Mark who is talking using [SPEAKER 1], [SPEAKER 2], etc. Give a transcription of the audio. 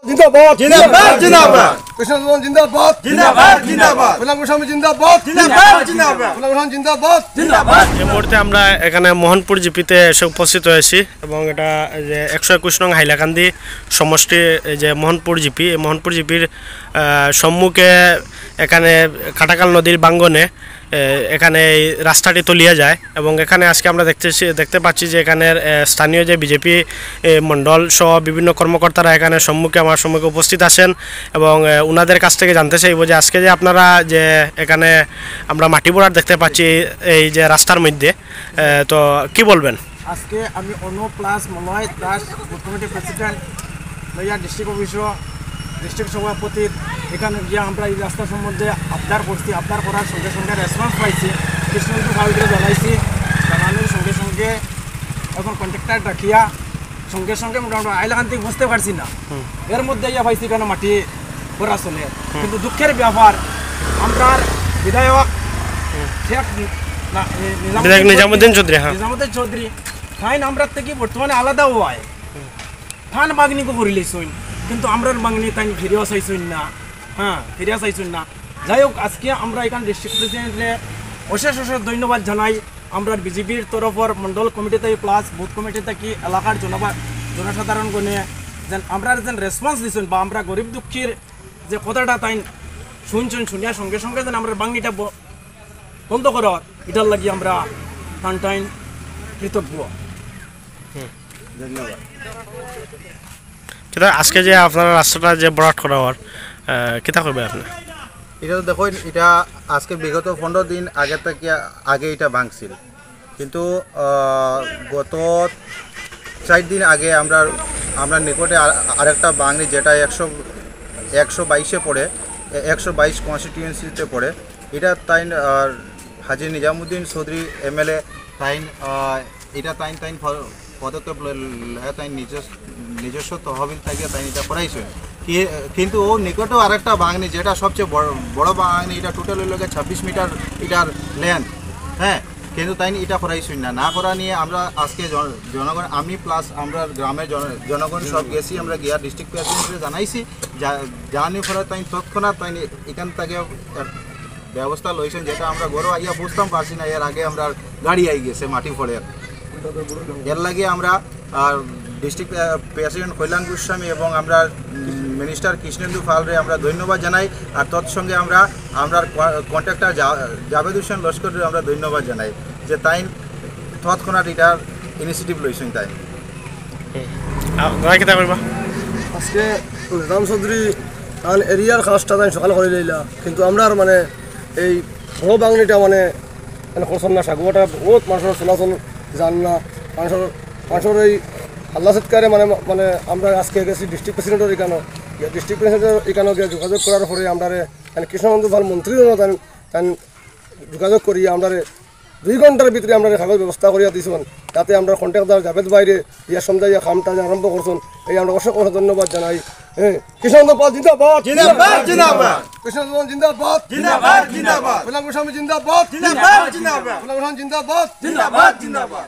[SPEAKER 1] जिंदाबाद
[SPEAKER 2] जिंदाबाद जिंदाबाद
[SPEAKER 1] कृष्ण जिंदाबाद
[SPEAKER 2] जिंदाबाद जिंदाबाद
[SPEAKER 1] গোলাম গোস্বামী জিন্দাবাদ
[SPEAKER 2] जिंदाबाद जिंदाबाद
[SPEAKER 1] গোলাম গোস্বামী জিন্দাবাদ
[SPEAKER 2] जिंदाबाद
[SPEAKER 3] এই মুহূর্তে আমরা এখানে মোহনপুর জিপিতে এসে উপস্থিত হয়েছি এবং এটা যে 121 নং হাইলাকান্দি সমষ্টি যে মোহনপুর জিপি এই মোহনপুর জিপির সম্মুখে এখানে কাটাকাল নদীর বাঙ্গনে এখানে এই রাস্তাটি তলিয়ে যায় এবং এখানে আজকে আমরা দেখতে পাচ্ছি যে এখানের স্থানীয় যে বিজেপি মণ্ডল সহ বিভিন্ন কর্মকর্তারা এখানে আমার সম্মুখে উপস্থিত আছেন এবং ওনাদের কাছ থেকে জানতে চাইব যে আজকে যে আপনারা যে এখানে আমরা মাটি বোড়ার দেখতে পাচ্ছি এই যে রাস্তার মধ্যে তো কি বলবেন?
[SPEAKER 4] আজকে আমি Anu plus Malay Das booth committee president লইয়া ডিস্ট্রিক্ট অফিসও ডিস্ট্রিক্ট সভাপতির এখানে গিয়ে আমরা এই রাস্তা সম্বন্ধে আবদার করছি। আবদার করার সঙ্গে সঙ্গে রেসপন্স পাইছি, কৃষ্ণন্দু ভাবিকে জানাইছি। জানানোর সঙ্গে সঙ্গে এখন কন্ট্রাক্টার ডাকিয়া সঙ্গে সঙ্গে মোটামুটি হাইলাকান্দি বুঝতে পারছি না, এর মধ্যে ইয়া পাইছি কেন মাটি ভরা চলে। কিন্তু দুঃখের ব্যাপার আমরা বিধায়ক
[SPEAKER 3] নিজামুদ্দিন
[SPEAKER 4] চৌধুরী ফাইন আমরা থেকে বর্তমানে আলাদা হয় ফান বাগনিকে ভরিলেছইন, কিন্তু আমরার বাগনি তাই ফিরিয়া চাইছইন না, ফিরিয়া চাইছইন না। যাই হোক, আজকে আমরা এখানে ডিস্ট্রিক্ট প্রেসিডেন্টে অশেষ ধন্যবাদ জানাই। আমরা বিজেপির তরফর মন্ডল কমিটি থেকে প্লাস বুথ কমিটি থেকে এলাকার জনসাধারণ গণে যেন আমরা যেন রেসপন্স দিচ্ছেন বা আমরা গরিব দুঃখীর যে কথাটা তাই শুনিয়া সঙ্গে সঙ্গে যেন আমরা বাংলিটা বন্ধ করার এটার লাগি আমরা টান কৃতজ্ঞ।
[SPEAKER 3] ধন্যবাদ। আজকে যে আপনার রাস্তাটা যে বরাট করা হওয়ার কিতা করবে আপনি?
[SPEAKER 5] এটা তো দেখুন, এটা আজকে বিগত 15 দিন আগে এটা ভাঙছিল, কিন্তু গত 4 দিন আগে আমরা নিকটে আরেকটা ভাঙনি যেটা 122-এ পড়ে, 122 কনস্টিটিউয়েন্সিতে পড়ে। এটা তাই হাজি নিজামুদ্দিন চৌধুরী MLA এটা পদক্ষেপ তাই নিজস্ব তহবিল থেকে তাই এটা করাইছে। কিন্তু ও নিকটেও আরেকটা ভাঙনি যেটা সবচেয়ে বড় ভাঙনি, এটা টোটাল হইল 26 মিটার এটার লেন্থ, কিন্তু তাই এটা করাইছি না করা নিয়ে আমরা আজকে জনগণ আমি প্লাস আমরা গ্রামের জনগণ সব গেছি, আমরা গিয়া ডিস্ট্রিক্ট প্রেসিডেন্টকে জানাইছি, জানি ফলে তাই তৎক্ষণাৎ তাই এখান থেকে ব্যবস্থা লইছেন, যেটা আমরা গরু আইয়া বুঝতাম পারছি না। এর আগে আমরা গাড়ি আই গেছে মাটি ফলে, এর লাগে আমরা ডিস্ট্রিক্ট প্রেসিডেন্ট কল্যাণ গোস্বামী এবং আমরা মিনিস্টার কৃষ্ণেন্দু পালরে আমরা ধন্যবাদ জানাই। আর তৎসঙ্গে আমরা কন্ট্রাক্টর জাভেদ হোসেন লস্করের আমরা ধন্যবাদ জানাই যে তাই তৎক্ষণাৎ এটার ইনিশিয়েটিভ লইছেন। তাই
[SPEAKER 1] আজকে রাম চৌধুরী কারণ এরিয়ার কাজটা তাই সকাল করে দিলা, কিন্তু আমরা মানে এই বড় বাংলিটা মানে করছেন না। সাগুয়াটা বহুত মানুষের চলাচল জান না, মানুষের এই আল্লাহ সৎকারে মানে আমরা আজকে গেছি ডিস্ট্রিক্ট প্রেসিডেন্টের এখানেও গিয়ে যোগাযোগ করার পরে আমরা কৃষ্ণবন্ধু ভাল মন্ত্রীও তাই যোগাযোগ করি আমরা 2 ঘন্টার ভিতরে আমরা কাগজ ব্যবস্থা করিয়া দিয়েছেন, তাতে আমরা কন্ট্রাক্টর জাভেদ বাইরে ইয়া সমঝাইয়া কামটা আরম্ভ করছেন। এই আমরা অসংখ্য ধন্যবাদ জানাই। কৃষ্ণবন্ধু পাল জিন্দাবাদ
[SPEAKER 2] जिंदाबाद जिंदाबाद
[SPEAKER 1] কৃষ্ণ জিন্দাবাদ
[SPEAKER 2] जिंदाबाद जिंदाबाद
[SPEAKER 1] গোলাম গোস্বামী জিন্দাবাদ
[SPEAKER 2] जिंदाबाद जिंदाबाद
[SPEAKER 1] গোলাম গোস্বামী জিন্দাবাদ
[SPEAKER 2] जिंदाबाद जिंदाबाद